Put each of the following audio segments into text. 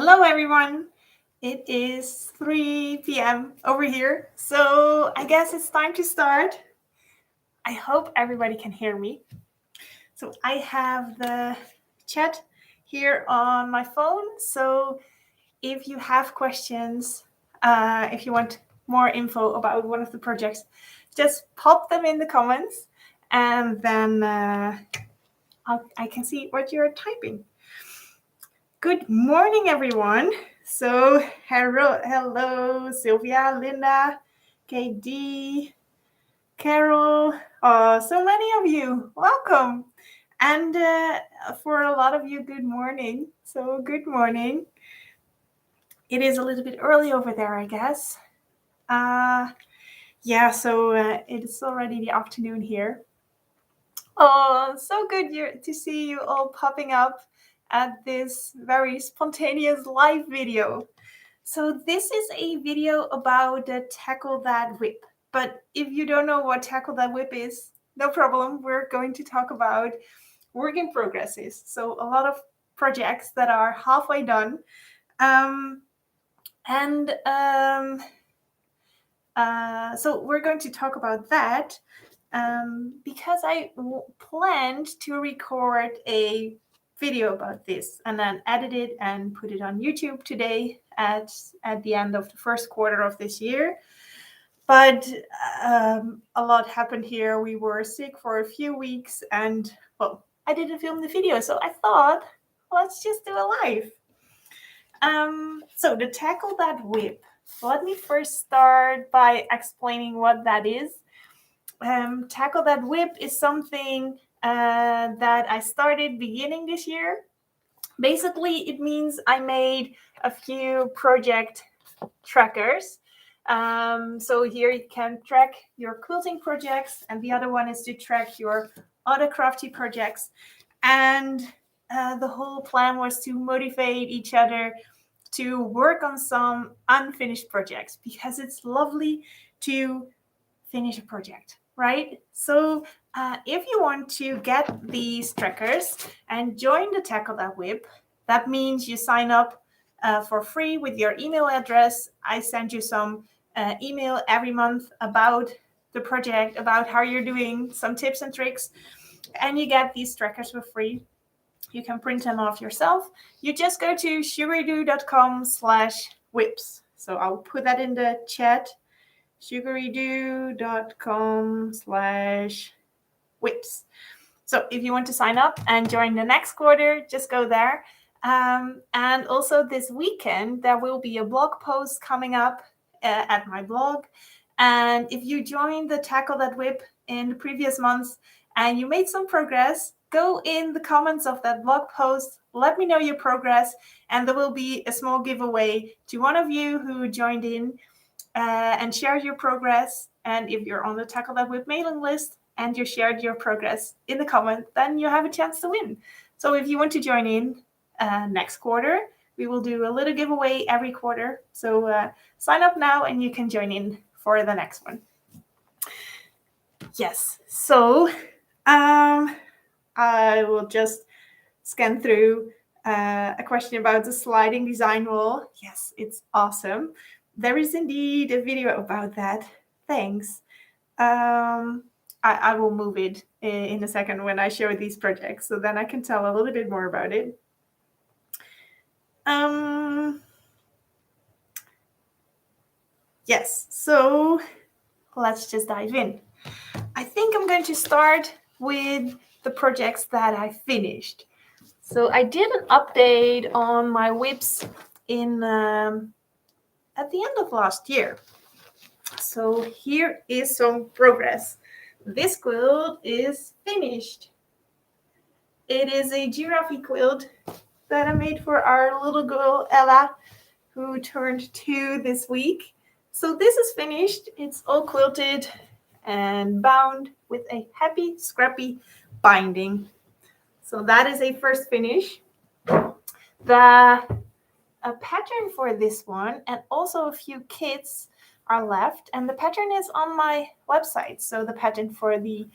Hello, everyone. It is 3 p.m. over here, so I guess it's time to start. I hope everybody can hear me. So I have the chat here on my phone, so if you have questions, if you want more info about one of the projects, just pop them in the comments, and then I can see what you're typing. Good morning, everyone. So, hello, Sylvia, Linda, KD, Carol. So many of you. Welcome. And for a lot of you, good morning. So, good morning. It is a little bit early over there, I guess. So it is already the afternoon here. Oh, so good to see you all popping up at this very spontaneous live video. So this is a video about the Tackle That WIP. But if you don't know what Tackle That WIP is, no problem. We're going to talk about work in progresses. So a lot of projects that are halfway done. So we're going to talk about that because I planned to record a video about this and then edit it and put it on YouTube today at the end of the first quarter of this year. But a lot happened here. We were sick for a few weeks and, well, I didn't film the video. So I thought, let's just do a live. So to tackle that WIP, let me first start by explaining what that is. Tackle That WIP is something that I started beginning this year. Basically, it means I made a few project trackers. So here you can track your quilting projects, and the other one is to track your other crafty projects. And the whole plan was to motivate each other to work on some unfinished projects, because it's lovely to finish a project, right? So if you want to get these trackers and join the Tackle That WIP, that means you sign up for free with your email address. I send you some email every month about the project, about how you're doing, some tips and tricks, and you get these trackers for free. You can print them off yourself. You just go to sugarydoo.com/whips. So I'll put that in the chat. sugarydoo.com/whips. So if you want to sign up and join the next quarter, just go there. And also this weekend, there will be a blog post coming up at my blog. And if you joined the Tackle That WIP in the previous months and you made some progress, go in the comments of that blog post, let me know your progress, and there will be a small giveaway to one of you who joined in and shared your progress. And if you're on the Tackle That WIP mailing list and you shared your progress in the comment, then you have a chance to win. So if you want to join in next quarter, we will do a little giveaway every quarter. So sign up now and you can join in for the next one. Yes, so I will just scan through a question about the sliding design wall. Yes, it's awesome. There is indeed a video about that. Thanks. I will move it in a second when I show these projects, so then I can tell a little bit more about it. Yes, so let's just dive in. I think I'm going to start with the projects that I finished. So I did an update on my WIPs in at the end of last year. So here is some progress. This quilt is finished. It is a giraffe quilt that I made for our little girl Ella, who turned 2 this week. So this is finished. It's all quilted and bound with a happy, scrappy binding. So that is a first finish. The pattern for this one and also a few kits are left, and the pattern is on my website. So the pattern for the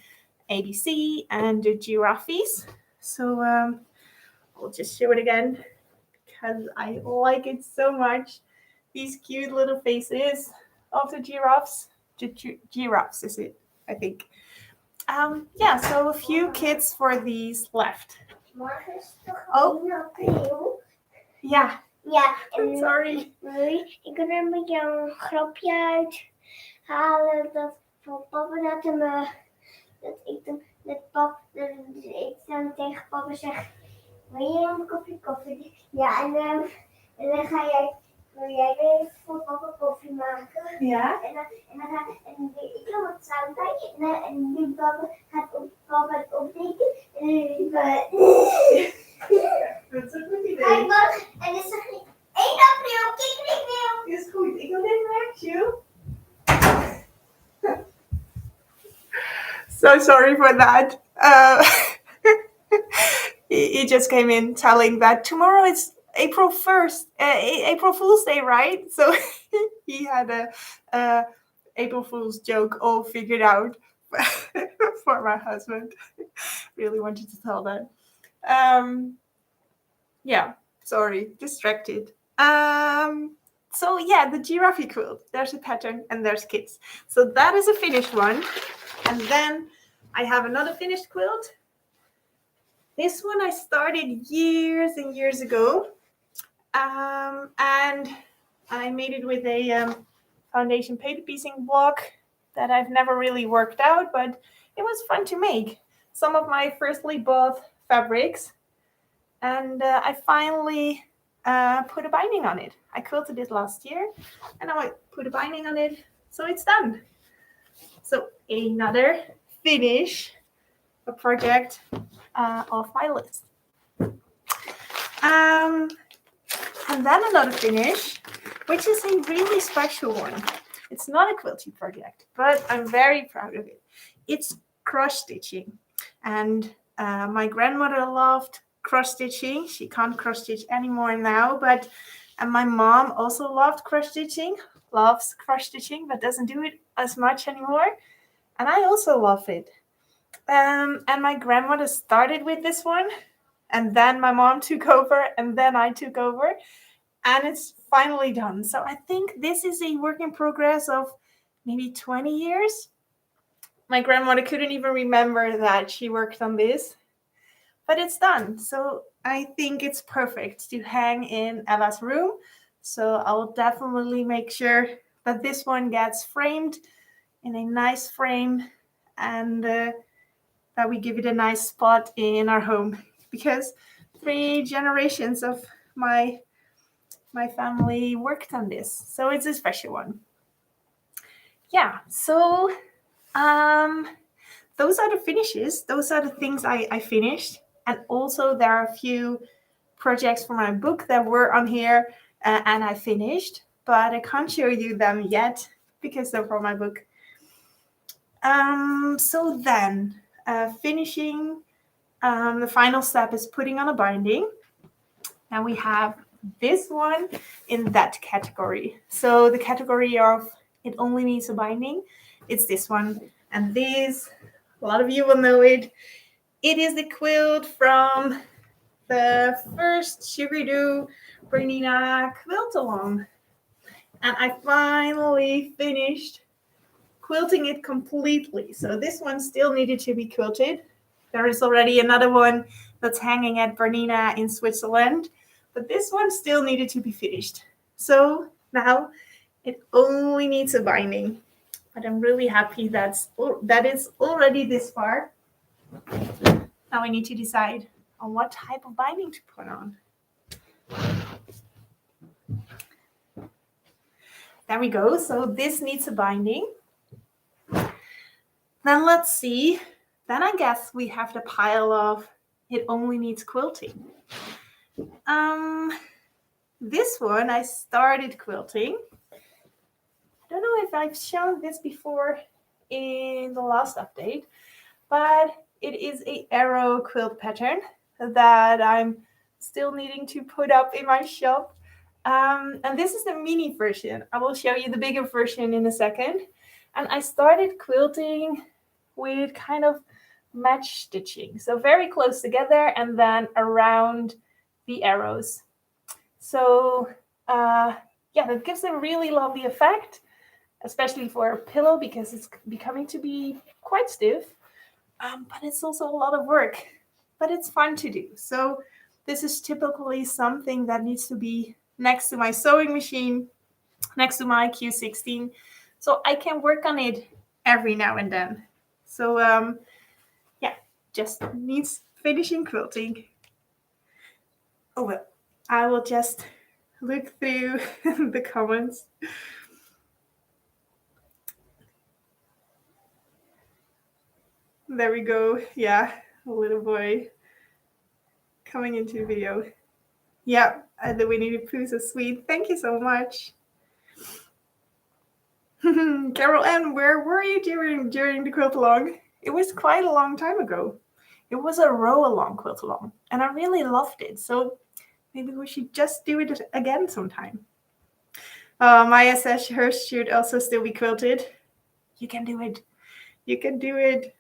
ABC and the giraffes. So I'll just show it again because I like it so much. These cute little faces of the giraffes. Giraffes is it, I think. Yeah, so a few kits for these left. Oh. Ja. Ja, en Sorry. ik kan er met jou een grapje uithalen dat van papa dat ik dan tegen papa zeg, wil je een kopje koffie? Ja, en dan wil jij even voor papa koffie maken? Ja. En ik wil wat zout bij en nu papa gaat papa het opdrinken Dat is een goed idee. En dan zeg ik 1 april, kikkerikwiel. Is goed, ik wil dit weg, Jules. So sorry for that. He just came in telling that tomorrow is April 1st, April Fool's Day, right? So he had a April Fool's joke all figured out for my husband. Really wanted to tell that. Yeah, sorry, distracted. So yeah, the giraffe quilt. There's a pattern and there's kits. So that is a finished one. And then I have another finished quilt. This one I started years and years ago. And I made it with a foundation paper piecing block that I've never really worked out, but it was fun to make. Some of my firstly bought fabrics, and I finally put a binding on it. I quilted it last year, and now I put a binding on it, so it's done. So another finish, a project off my list. And then another finish, which is a really special one. It's not a quilting project, but I'm very proud of it. It's cross stitching, and my grandmother loved cross stitching. She can't cross stitch anymore now, and my mom also loved cross stitching, loves cross stitching, but doesn't do it as much anymore. And I also love it. And my grandmother started with this one, and then my mom took over, and then I took over, and it's finally done. So I think this is a work in progress of maybe 20 years. My grandmother couldn't even remember that she worked on this, but it's done. So I think it's perfect to hang in Ella's room. So I'll definitely make sure that this one gets framed in a nice frame, and that we give it a nice spot in our home, because 3 generations of my family worked on this, so it's a special one. Yeah, so those are the finishes. Those are the things I finished, and also there are a few projects for my book that were on here and I finished, but I can't show you them yet because they're for my book. So then finishing, the final step is putting on a binding. Now we have this one in that category. So the category of it only needs a binding, it's this one. And this, a lot of you will know it. It is the quilt from the first Sugar Do Bernina quilt along. And I finally finished quilting it completely. So this one still needed to be quilted. There is already another one that's hanging at Bernina in Switzerland, but this one still needed to be finished. So now it only needs a binding. But I'm really happy that is already this far. Now I need to decide on what type of binding to put on. There we go. So this needs a binding. Then let's see. Then I guess we have the pile of it only needs quilting. This one I started quilting. I don't know if I've shown this before in the last update, but it is a arrow quilt pattern that I'm still needing to put up in my shop. And this is the mini version. I will show you the bigger version in a second. And I started quilting with kind of match stitching, so very close together and then around the arrows. So yeah, that gives a really lovely effect, especially for a pillow because it's becoming to be quite stiff. But it's also a lot of work, but it's fun to do. So this is typically something that needs to be next to my sewing machine, next to my Q16, so I can work on it every now and then. So yeah, just needs finishing quilting. Oh well, I will just look through the comments. There we go. Yeah, a little boy coming into the video. Yeah, the Winnie the Pooh's is sweet. Thank you so much. Carol Ann, where were you during the quilt along? It was quite a long time ago. It was a row along quilt along, and I really loved it. So maybe we should just do it again sometime. Maya says hers should also still be quilted. You can do it. You can do it.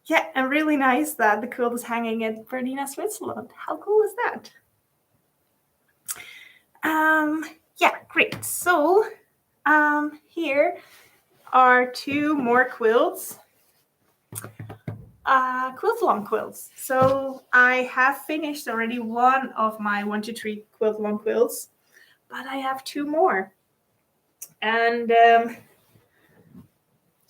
Yeah, and really nice that the quilt is hanging at Bernina, Switzerland. How cool is that? Yeah, great. So here are two more quilts. Quilt along quilts. So I have finished already one of my 1, 2, 3 quilt along quilts, but I have two more. And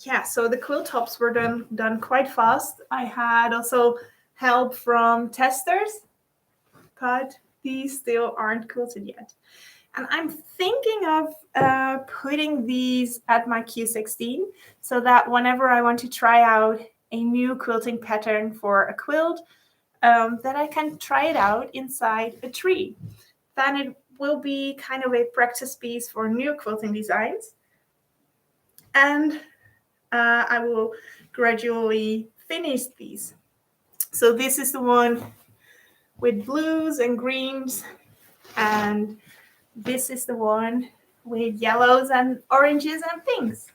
yeah, so the quilt tops were done quite fast. I had also help from testers, but these still aren't quilted yet. And I'm thinking of putting these at my Q16 so that whenever I want to try out a new quilting pattern for a quilt, that I can try it out inside a tree. Then it will be kind of a practice piece for new quilting designs. And I will gradually finish these. So this is the one with blues and greens, and this is the one with yellows and oranges and pinks.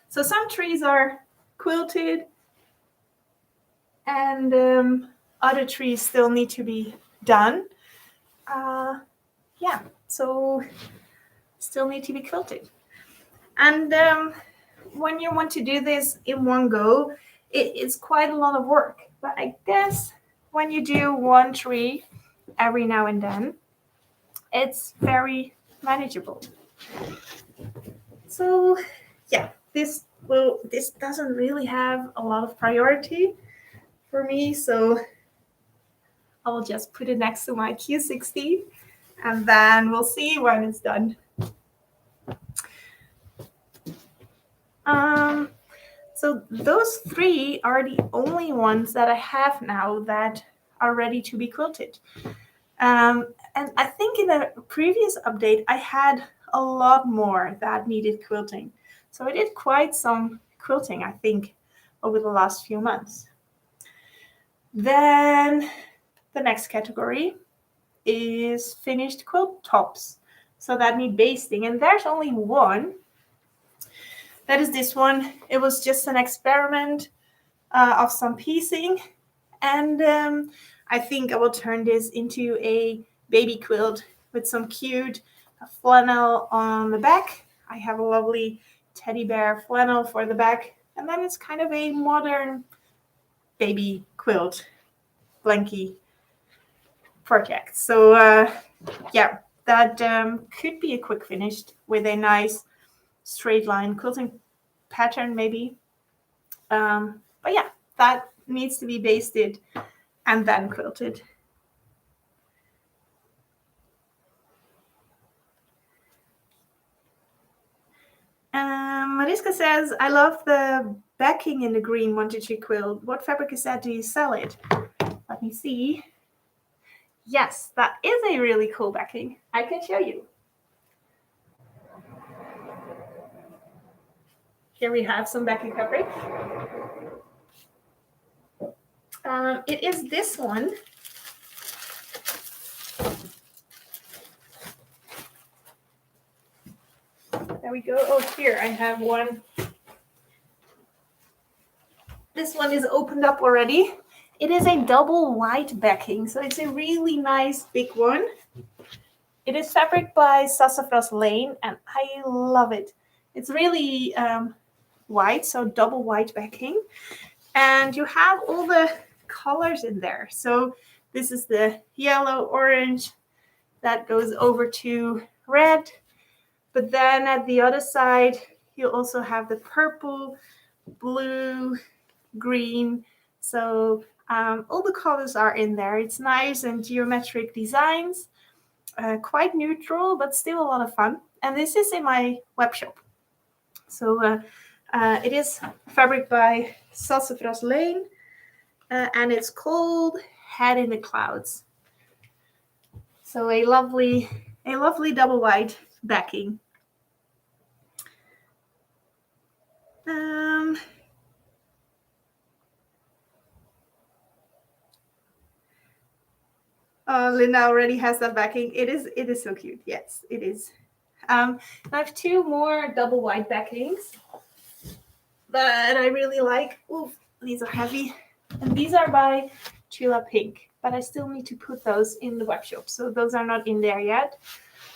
So some trees are quilted and other trees still need to be done. Yeah, so still need to be quilted. And when you want to do this in one go, it's quite a lot of work. But I guess when you do one tree every now and then, it's very manageable. So yeah, this doesn't really have a lot of priority for me, so I will just put it next to my Q60 and then we'll see when it's done. So those three are the only ones that I have now that are ready to be quilted. And I think in a previous update, I had a lot more that needed quilting. So I did quite some quilting, I think, over the last few months. Then the next category is finished quilt tops. So that need basting, and there's only one. That is this one. It was just an experiment of some piecing, and I think I will turn this into a baby quilt with some cute flannel on the back. I have a lovely teddy bear flannel for the back, and then it's kind of a modern baby quilt blankie project. So yeah, that could be a quick finish with a nice straight line quilting pattern maybe. But yeah, that needs to be basted and then quilted. Mariska says, I love the backing in the green 1, 2, 3 quilt. What fabric is that? Do you sell it? Let me see. Yes, that is a really cool backing. I can show you. Here we have some backing fabric. It is this one. There we go. Oh, here I have one. This one is opened up already. It is a double white backing, so it's a really nice big one. It is fabric by Sassafras Lane, and I love it. It's really white, so double white backing. And you have all the colors in there. So this is the yellow, orange, that goes over to red. But then at the other side, you also have the purple, blue, green. So all the colors are in there. It's nice and geometric designs, quite neutral, but still a lot of fun. And this is in my web shop. So it is fabric by Sassafras Lane, and it's called Head in the Clouds. So a lovely double white backing. Linda already has that backing. It is so cute. Yes, it is. I have two more double white backings that I really like. Ooh, these are heavy. And these are by Chula Pink, but I still need to put those in the web shop. So those are not in there yet.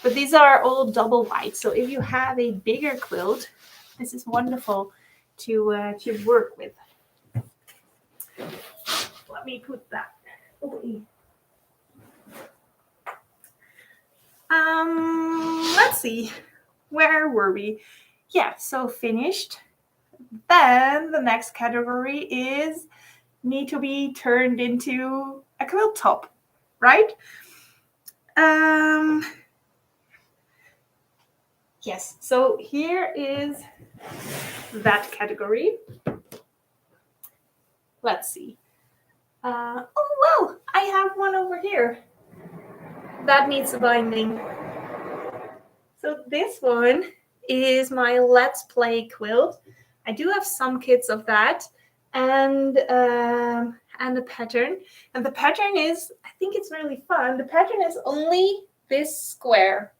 But these are all double white. So if you have a bigger quilt, this is wonderful to work with. Let me put that away. Let's see. Where were we? Yeah, so finished. Then the next category is need to be turned into a quilt top, right? Yes, so here is that category. Let's see. Oh, wow, I have one over here. That needs a binding. So this one is my Let's Play quilt. I do have some kits of that, and the pattern. And the pattern is, I think it's really fun. The pattern is only this square.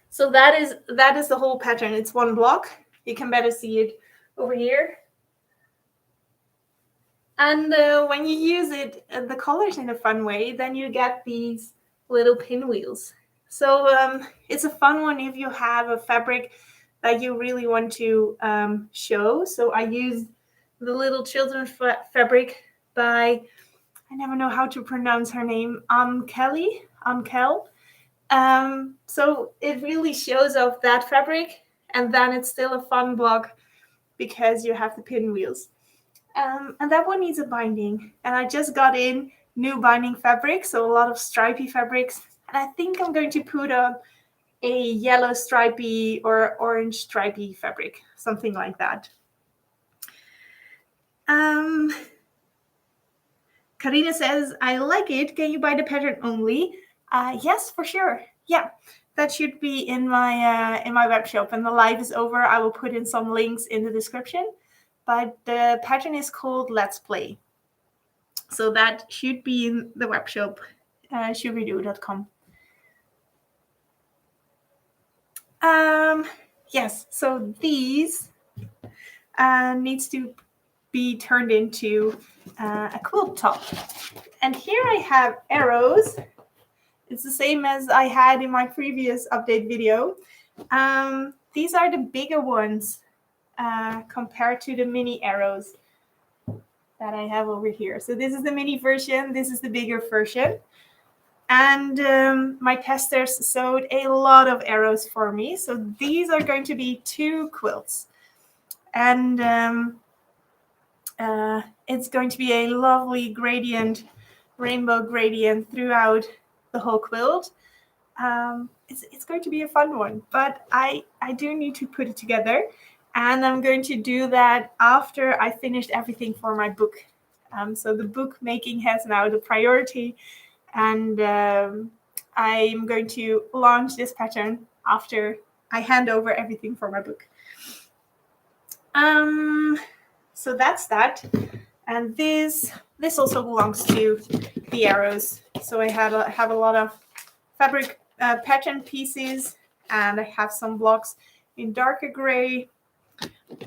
So that is the whole pattern. It's one block. You can better see it over here. And when you use it, the colors in a fun way, then you get these little pinwheels. So it's a fun one if you have a fabric that you really want to show. So I used the little children's fabric by, I never know how to pronounce her name, Amkel. So it really shows off that fabric, and then it's still a fun block because you have the pinwheels. And that one needs a binding. And I just got in new binding fabric, so a lot of stripy fabrics. And I think I'm going to put on a yellow stripy or orange stripy fabric, something like that. Karina says, I like it. Can you buy the pattern only? Yes, for sure. Yeah, that should be in my web shop. When the live is over, I will put in some links in the description. But the pattern is called Let's Play. So that should be in the web shop, shoobydo.com. Yes, so these needs to be turned into a quilt top. And here I have arrows. It's the same as I had in my previous update video. These are the bigger ones compared to the mini arrows that I have over here. So this is the mini version. This is the bigger version. And my testers sewed a lot of arrows for me. So these are going to be 2 quilts. And it's going to be a lovely gradient, rainbow gradient throughout the whole quilt. It's going to be a fun one, but I do need to put it together. And I'm going to do that after I finished everything for my book. So the book making has now the priority. And I'm going to launch this pattern after I hand over everything for my book. So that's that. And this also belongs to the arrows. So I have a lot of fabric pattern pieces, and I have some blocks in darker gray,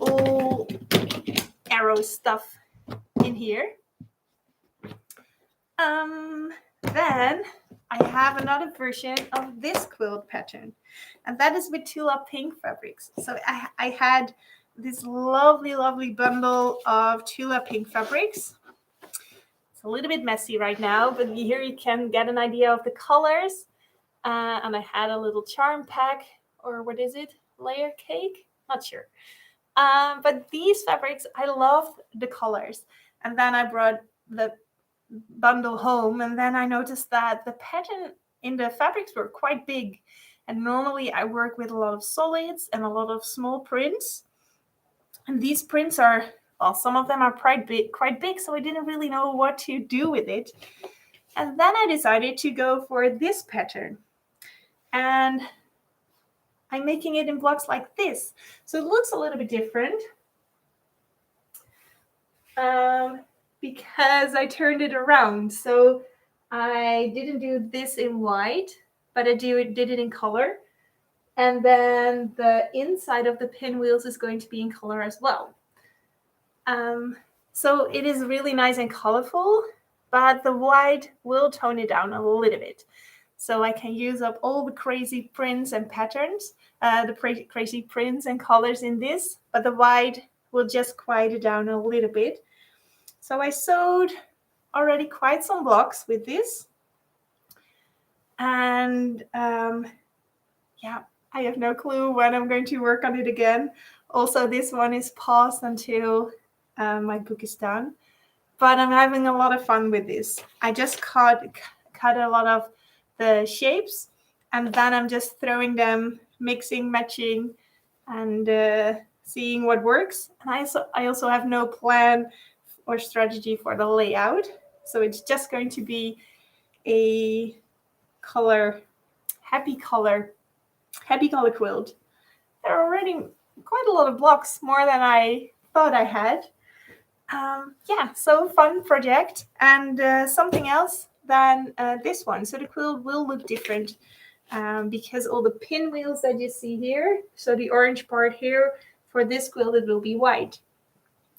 all arrow stuff. in here. Then I have another version of this quilt pattern, and that is with Tula Pink fabrics. So I had this lovely bundle of Tula Pink fabrics. It's a little bit messy right now, but here you can get an idea of the colors. And I had a little charm pack, or what is it? Layer cake? Not sure. But these fabrics, I love the colors. And then I brought the bundle home, and then I noticed that the pattern in the fabrics were quite big. And normally I work with a lot of solids and a lot of small prints. And these prints are, well, some of them are quite big, so I didn't really know what to do with it. And then I decided to go for this pattern. And I'm making it in blocks like this. So it looks a little bit different because I turned it around. So I didn't do this in white, but I did it in color. And then the inside of the pinwheels is going to be in color as well. So it is really nice and colorful, but the white will tone it down a little bit. So I can use up all the crazy prints and patterns, the crazy prints and colors in this, but the white will just quiet it down a little bit. So I sewed already quite some blocks with this. And yeah, I have no clue when I'm going to work on it again. Also, this one is paused until my book is done. But I'm having a lot of fun with this. I just cut a lot of the shapes, and then I'm just throwing them, mixing, matching, and seeing what works. And I also have no plan or strategy for the layout. So it's just going to be a happy color quilt. There are already quite a lot of blocks, more than I thought I had. Yeah, so fun project. And something else than this one. So the quilt will look different because all the pinwheels that you see here, so the orange part here, for this quilt it will be white.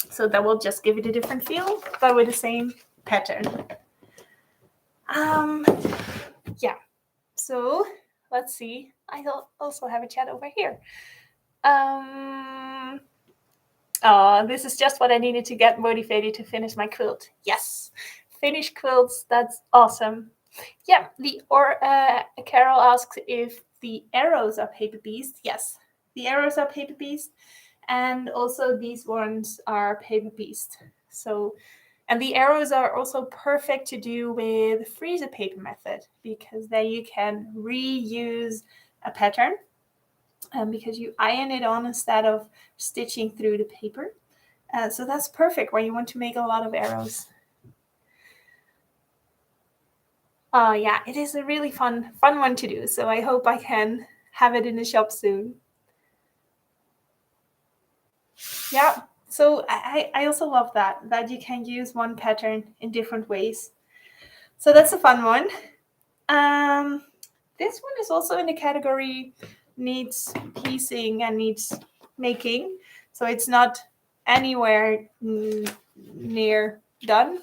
So that will just give it a different feel, but with the same pattern. Yeah, so let's see. I also have a chat over here. This is just what I needed to get motivated to finish my quilt. Yes, finish quilts, that's awesome. Yeah, Carol asks if the arrows are paper beast. Yes, the arrows are paper beast, and also these ones are paper beast. So, and the arrows are also perfect to do with freezer paper method, because then you can reuse a pattern because you iron it on instead of stitching through the paper. So that's perfect when you want to make a lot of arrows. Yeah, it is a really fun one to do. So I hope I can have it in the shop soon. Yeah, so I also love that you can use one pattern in different ways. So that's a fun one. This one is also in the category needs piecing and needs making. So it's not anywhere near done.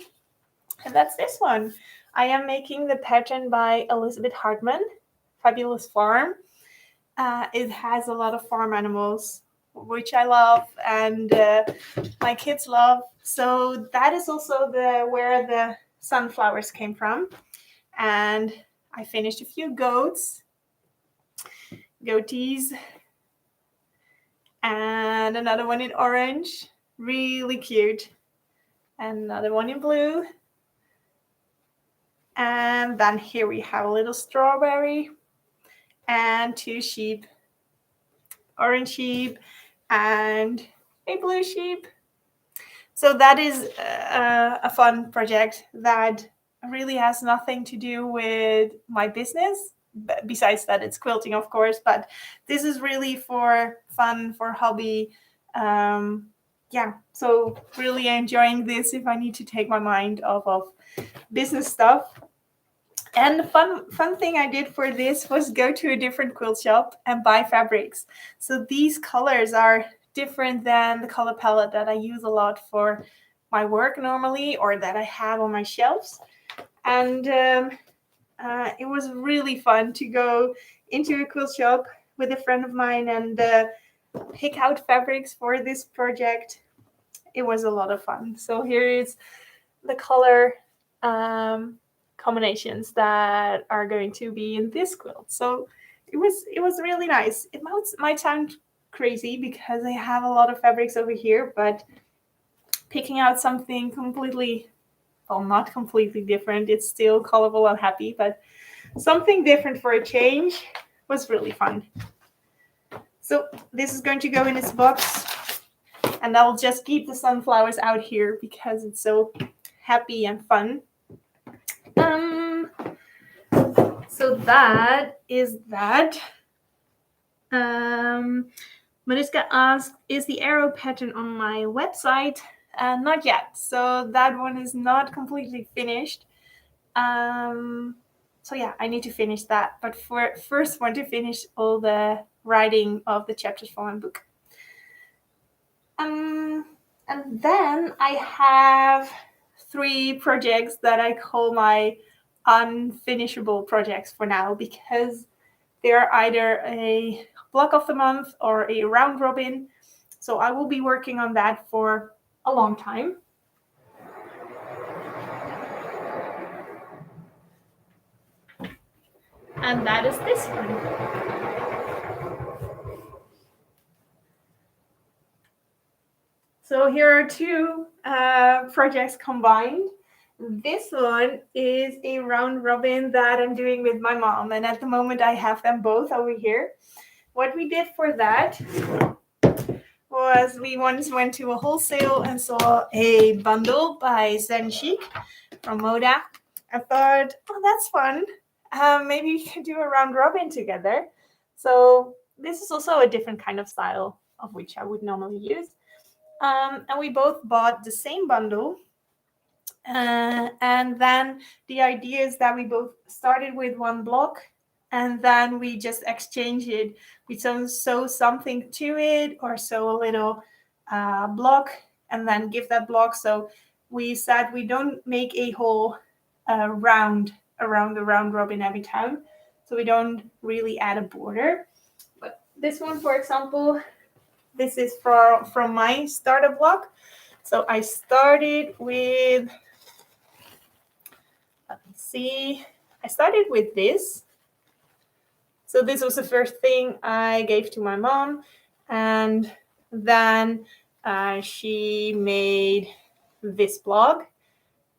And that's this one. I am making the pattern by Elizabeth Hartman, Fabulous Farm. It has a lot of farm animals, which I love, and my kids love. So that is also where the sunflowers came from. And I finished a few goatees, and another one in orange, really cute, and another one in blue. And then here we have a little strawberry and 2 sheep, orange sheep and a blue sheep. So that is a fun project that really has nothing to do with my business, besides that it's quilting, of course, but this is really for fun, for hobby. Yeah, so really enjoying this if I need to take my mind off of business stuff. And the fun thing I did for this was go to a different quilt shop and buy fabrics. So these colors are different than the color palette that I use a lot for my work normally or that I have on my shelves. And it was really fun to go into a quilt shop with a friend of mine and pick out fabrics for this project. It was a lot of fun. So here is the color combinations that are going to be in this quilt. So it was really nice. It might sound crazy because I have a lot of fabrics over here, but picking out something completely, well, not completely different, it's still colorful and happy, but something different for a change was really fun. So this is going to go in this box, and I'll just keep the sunflowers out here because it's so happy and fun. So that is that. Mariska asked, is the arrow pattern on my website? Not yet. So that one is not completely finished. So yeah, I need to finish that. But first want to finish all the writing of the chapters for my book. And then I have 3 projects that I call my unfinishable projects for now, because they're either a block of the month or a round robin. So I will be working on that for a long time. And that is this one. So here are 2 projects combined. This one is a round robin that I'm doing with my mom, and at the moment I have them both over here. What we did for that was we once went to a wholesale and saw a bundle by Zen Chic from Moda. I thought, oh, that's fun. Maybe we could do a round robin together. So this is also a different kind of style of which I would normally use. And we both bought the same bundle. And then the idea is that we both started with one block and then we just exchange it. We sew something to it or sew a little block and then give that block. So we said we don't make a whole round around the round robin every time. So we don't really add a border. But this one, for example, this is from my starter block. So I started with, let me see, I started with this. So this was the first thing I gave to my mom. And then she made this block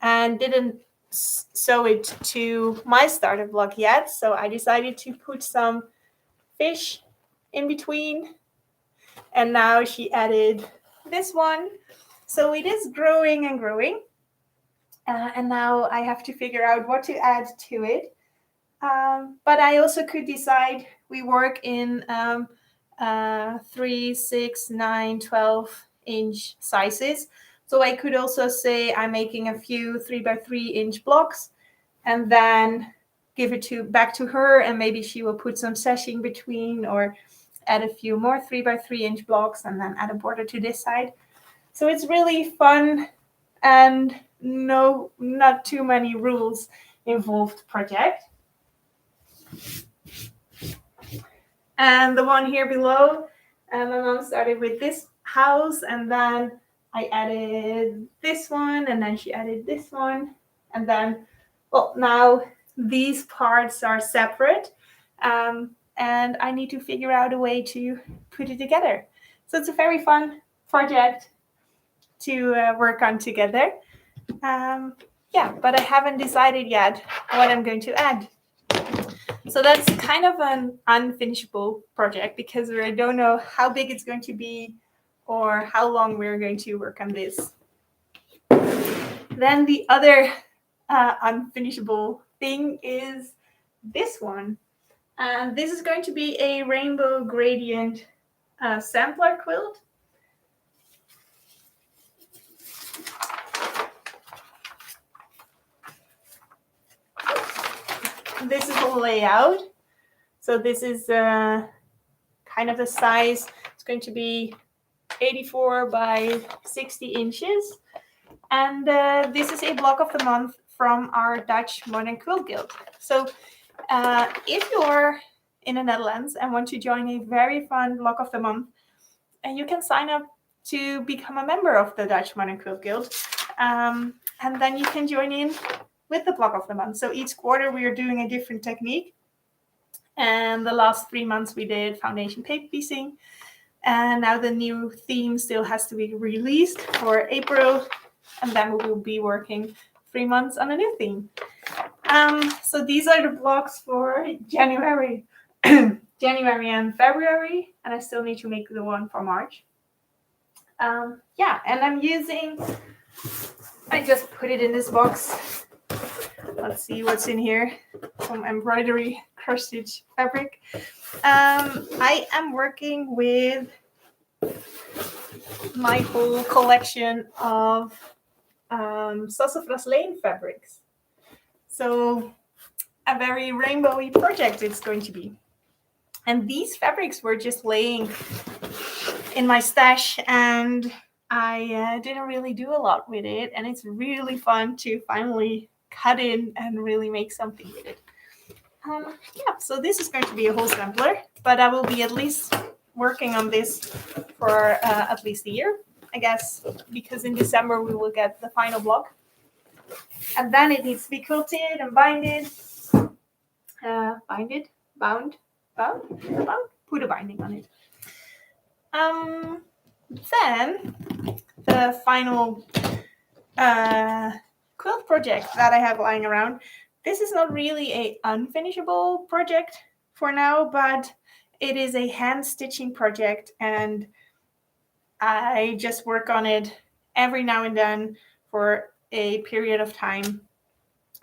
and didn't sew it to my starter block yet. So I decided to put some fish in between. And now she added this one. So it is growing and growing. And now I have to figure out what to add to it. But I also could decide we work in 3, 6, 9, 12-inch sizes. So I could also say I'm making a few 3x3-inch blocks and then give it back to her, and maybe she will put some sashing between or add a few more 3x3-inch blocks and then add a border to this side. So it's really fun and not too many rules involved project. And the one here below, my mom started with this house, and then I added this one, and then she added this one, and then, well, now these parts are separate, and I need to figure out a way to put it together. So it's a very fun project to work on together. Yeah, but I haven't decided yet what I'm going to add. So that's kind of an unfinishable project because I don't know how big it's going to be or how long we're going to work on this. Then the other unfinishable thing is this one. And this is going to be a rainbow gradient sampler quilt. This is the layout. So this is kind of the size. It's going to be 84 by 60 inches. And this is a block of the month from our Dutch Modern Quilt Guild. So if you're in the Netherlands and want to join a very fun block of the month, you can sign up to become a member of the Dutch Modern Quilt Guild. And then you can join in with the block of the month. So each quarter we are doing a different technique. And the last 3 months we did foundation paper piecing. And now the new theme still has to be released for April. And then we will be working 3 months on a new theme. So these are the blocks for January, January and February. And I still need to make the one for March. Yeah, and I'm using, I just put it in this box. Let's see what's in here. Some embroidery cross stitch fabric. I am working with my whole collection of Sassafras Lane fabrics. So a very rainbowy project it's going to be. And these fabrics were just laying in my stash, and I didn't really do a lot with it. And it's really fun to finally cut in and really make something with it. Yeah, so this is going to be a whole sampler, but I will be at least working on this for at least a year, I guess, because in December we will get the final block. And then it needs to be quilted and binded. Bound, put a binding on it. Then the final quilt project that I have lying around. This is not really a unfinishable project for now, but it is a hand stitching project, and I just work on it every now and then for a period of time.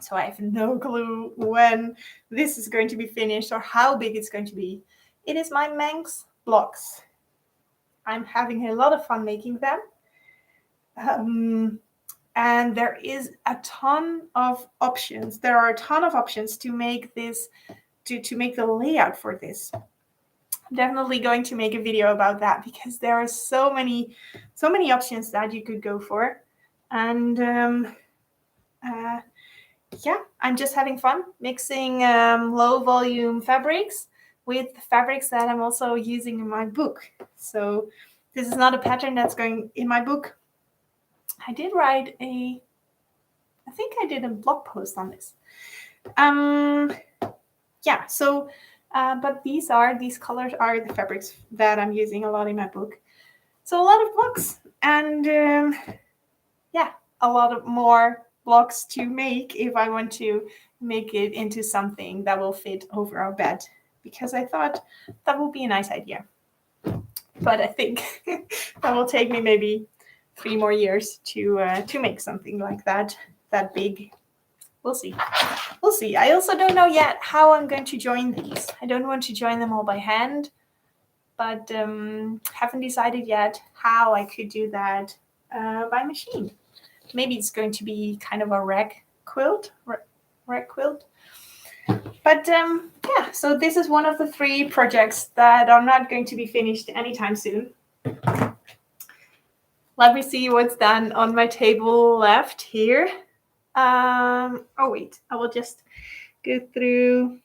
So I have no clue when this is going to be finished or how big it's going to be. It is my Manx blocks. I'm having a lot of fun making them. And there is a ton of options. There are a ton of options to make this, to make the layout for this. I'm definitely going to make a video about that because there are so many options that you could go for. And yeah, I'm just having fun mixing low volume fabrics with fabrics that I'm also using in my book. So this is not a pattern that's going in my book. I did write I think I did a blog post on this. Yeah, so, but these colors are the fabrics that I'm using a lot in my book. So a lot of blocks, and yeah, a lot of more blocks to make if I want to make it into something that will fit over our bed, because I thought that would be a nice idea. But I think that will take me maybe 3 more years to make something like that big. We'll see. I also don't know yet how I'm going to join these. I don't want to join them all by hand, but haven't decided yet how I could do that by machine. Maybe it's going to be kind of a rack quilt. But yeah, so this is one of the 3 projects that are not going to be finished anytime soon. Let me see what's done on my table left here. Oh wait, I will just go through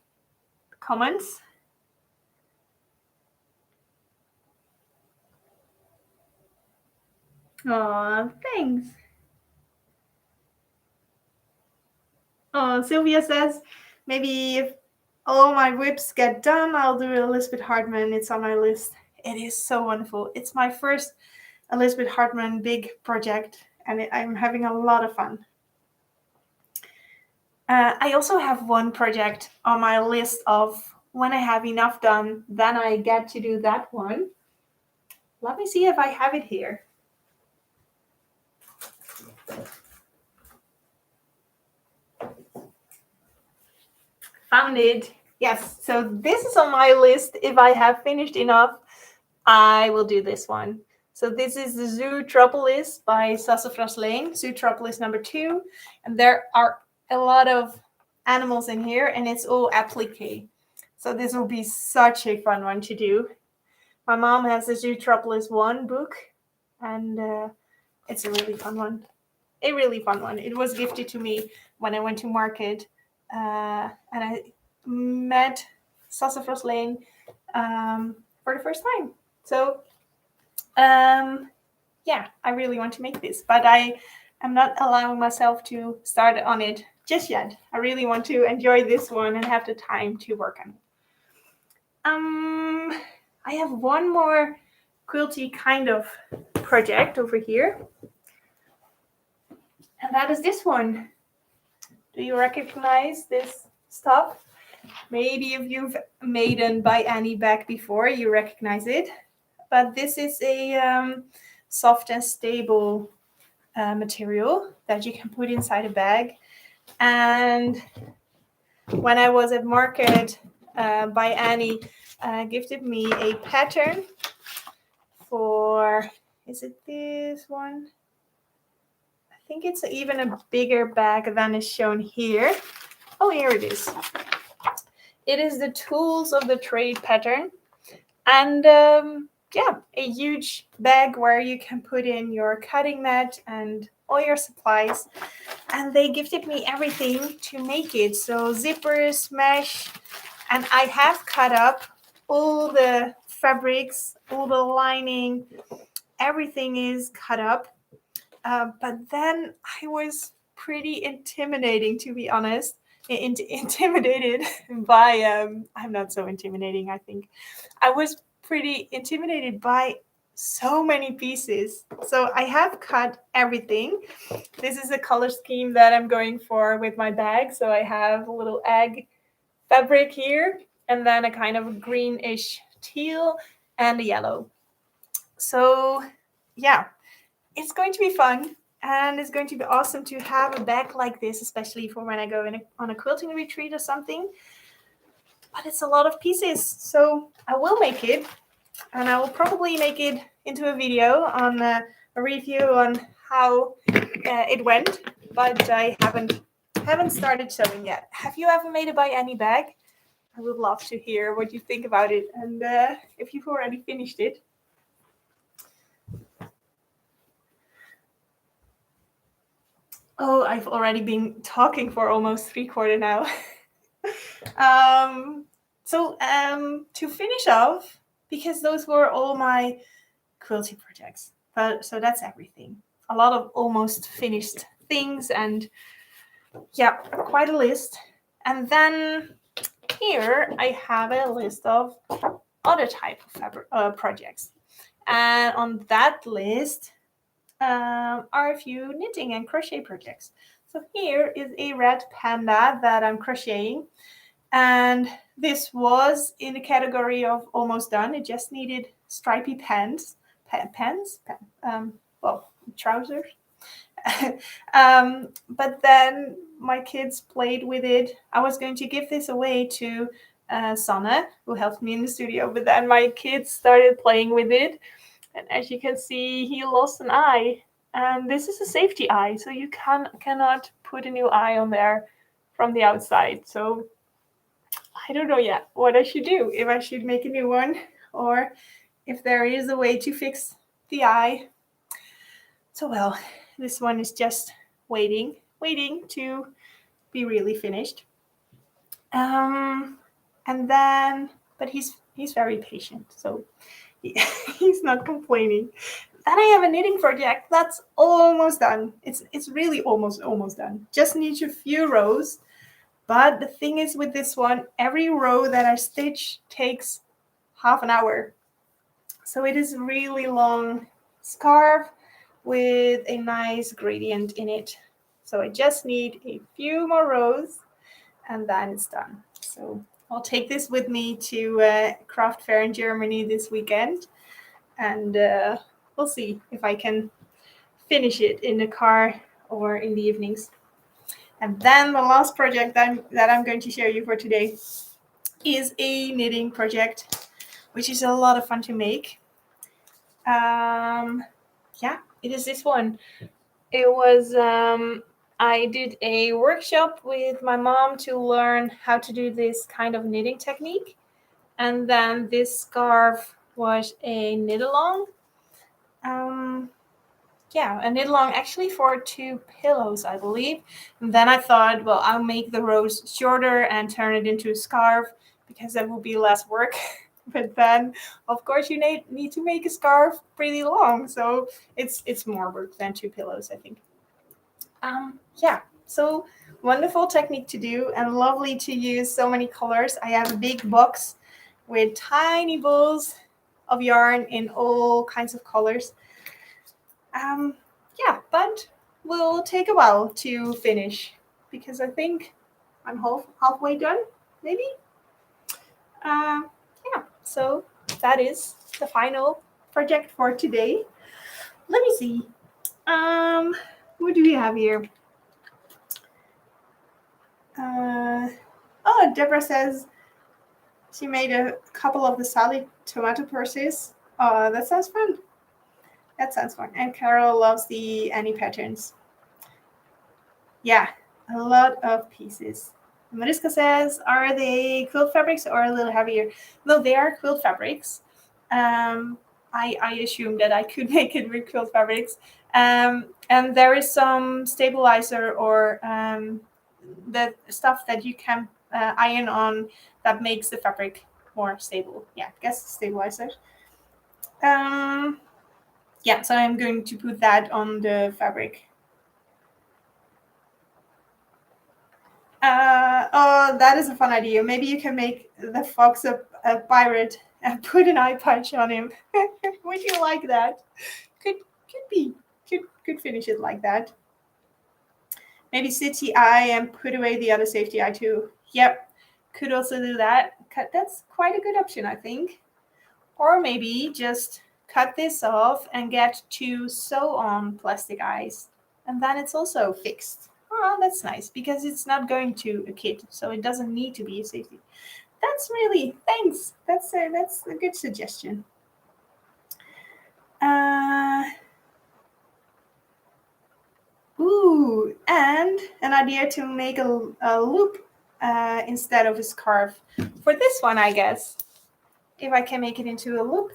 the comments. Oh, thanks. Oh, Sylvia says, maybe if all my WIPs get done, I'll do Elizabeth Hartman. It's on my list. It is so wonderful. It's my first Elizabeth Hartman big project, and I'm having a lot of fun. I also have one project on my list of when I have enough done, then I get to do that one. Let me see if I have it here. Found it. Yes, so this is on my list. If I have finished enough, I will do this one. So this is the Zootropolis by Sassafras Lane, Zootropolis number 2. And there are a lot of animals in here, and it's all applique. So this will be such a fun one to do. My mom has the Zootropolis 1 book, and it's a really fun one. a really fun one. It was gifted to me when I went to market, and I met Sassafras Lane for the first time. So yeah, I really want to make this, but I am not allowing myself to start on it just yet. I really want to enjoy this one and have the time to work on it. I have one more quilty kind of project over here, and that is this one. Do you recognize this stuff? Maybe if you've made an by Annie bag before, you recognize it. But this is a soft and stable material that you can put inside a bag. And when I was at market, by Annie gifted me a pattern for, is it this one? I think it's even a bigger bag than is shown here. Oh, here it is. It is the Tools of the Trade pattern. And yeah, a huge bag where you can put in your cutting mat and all your supplies. And they gifted me everything to make it. So zippers, mesh, and I have cut up all the fabrics, all the lining, everything is cut up. But then I was pretty intimidating, to be honest. Intimidated by, I'm not so intimidating, I think. I was pretty intimidated by so many pieces. So I have cut everything. This is a color scheme that I'm going for with my bag. So I have a little egg fabric here, and then a kind of greenish teal and a yellow. So yeah, it's going to be fun, and it's going to be awesome to have a bag like this, especially for when I go on a quilting retreat or something. But it's a lot of pieces, so I will make it, and I will probably make it into a video on a review on how it went, but I haven't started sewing yet. Have you ever made a by Annie bag? I would love to hear what you think about it, and if you've already finished it. Oh, I've already been talking for almost 3/4 now. To finish off, because those were all my quilting projects. So that's everything. A lot of almost finished things, and yeah, quite a list. And then here I have a list of other type of projects. And on that list are a few knitting and crochet projects. So here is a red panda that I'm crocheting. And this was in the category of almost done. It just needed stripy trousers. But then my kids played with it. I was going to give this away to Sanne, who helped me in the studio, but then my kids started playing with it. And as you can see, he lost an eye. And this is a safety eye, so you cannot put a new eye on there from the outside. So I don't know yet what I should do, if I should make a new one or if there is a way to fix the eye. So well, this one is just waiting to be really finished. And then, but he's very patient, so he's not complaining. Then I have a knitting project that's almost done. It's really almost done. Just needs a few rows. But the thing is with this one, every row that I stitch takes half an hour. So it is a really long scarf with a nice gradient in it. So I just need a few more rows and then it's done. So I'll take this with me to craft fair in Germany this weekend, and we'll see if I can finish it in the car or in the evenings. And then the last project that I'm going to show you for today is a knitting project, which is a lot of fun to make. Yeah, it is this one. It was, I did a workshop with my mom to learn how to do this kind of knitting technique. And then this scarf was a knit along. yeah, a knit along actually for 2 pillows, I believe. And then I thought, well, I'll make the rows shorter and turn it into a scarf because that will be less work. But then, of course, you need to make a scarf pretty long, so it's more work than 2 pillows, I think. Yeah, so wonderful technique to do and lovely to use so many colors. I have a big box with tiny balls of yarn in all kinds of colors. Yeah, but will take a while to finish because I think I'm halfway done, maybe. Yeah, so that is the final project for today. Let me see. What do we have here? Oh, Deborah says she made a couple of the salad tomato purses. That sounds fun. That sounds fun. And Carol loves the Annie patterns. Yeah, a lot of pieces. Mariska says, are they quilt fabrics or a little heavier? No, they are quilt fabrics. I assume that I could make it with quilt fabrics. And there is some stabilizer or the stuff that you can iron on that makes the fabric more stable. Yeah, I guess stabilizer. Yeah, so I'm going to put that on the fabric. Oh, that is a fun idea. Maybe you can make the fox a pirate and put an eye patch on him. Would you like that? Could be. Could finish it like that. Maybe city eye and put away the other safety eye too. Yep, could also do that. That's quite a good option, I think. Or maybe just cut this off and get 2 sew-on plastic eyes, and then it's also fixed. Oh, that's nice because it's not going to a kit, so it doesn't need to be a safety. That's really thanks. That's a good suggestion. Ooh, and an idea to make a loop instead of a scarf for this one, I guess. If I can make it into a loop,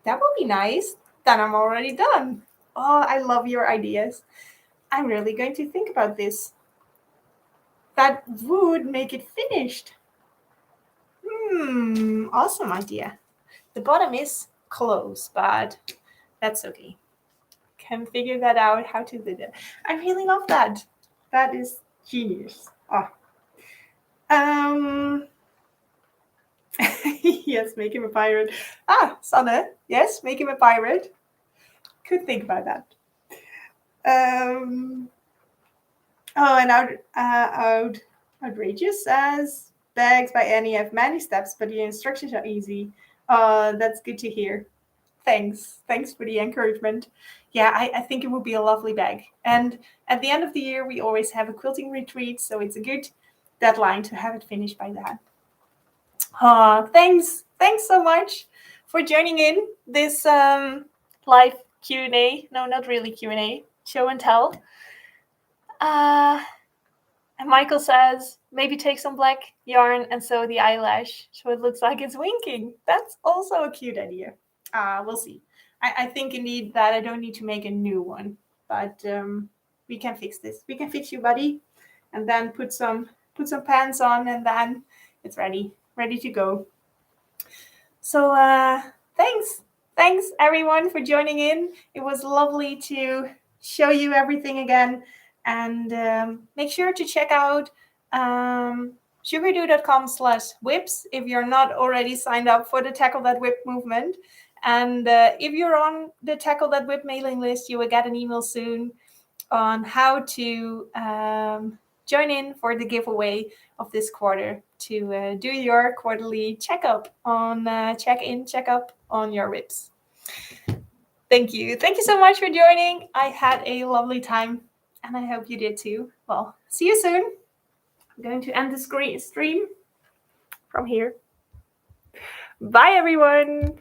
that would be nice. Then I'm already done. Oh, I love your ideas. I'm really going to think about this. That would make it finished. Awesome idea. The bottom is closed, but that's okay. Can figure that out how to do that. I really love that. That is genius. Oh. Yes, make him a pirate. Sanne, yes, make him a pirate. Could think about that. Oh, and outrageous says bags by Annie have many steps, but the instructions are easy. That's good to hear. Thanks for the encouragement. Yeah, I think it would be a lovely bag. And at the end of the year, we always have a quilting retreat, so it's a good deadline to have it finished by that. Thanks so much for joining in this live Q&A. No, not really Q&A. Show and tell. And Michael says, maybe take some black yarn and sew the eyelash so it looks like it's winking. That's also a cute idea. We'll see. I think indeed that I don't need to make a new one, but we can fix this. We can fix you, buddy, and then put some pants on, and then it's ready to go. So thanks everyone for joining in. It was lovely to show you everything again. And make sure to check out sugardoo.com/whips if you're not already signed up for the Tackle That WIP movement. And if you're on the Tackle That WIP mailing list, you will get an email soon on how to join in for the giveaway of this quarter to do your quarterly check-up on your WIPs. Thank you so much for joining. I had a lovely time. And I hope you did too. Well, see you soon. I'm going to end the stream from here. Bye, everyone.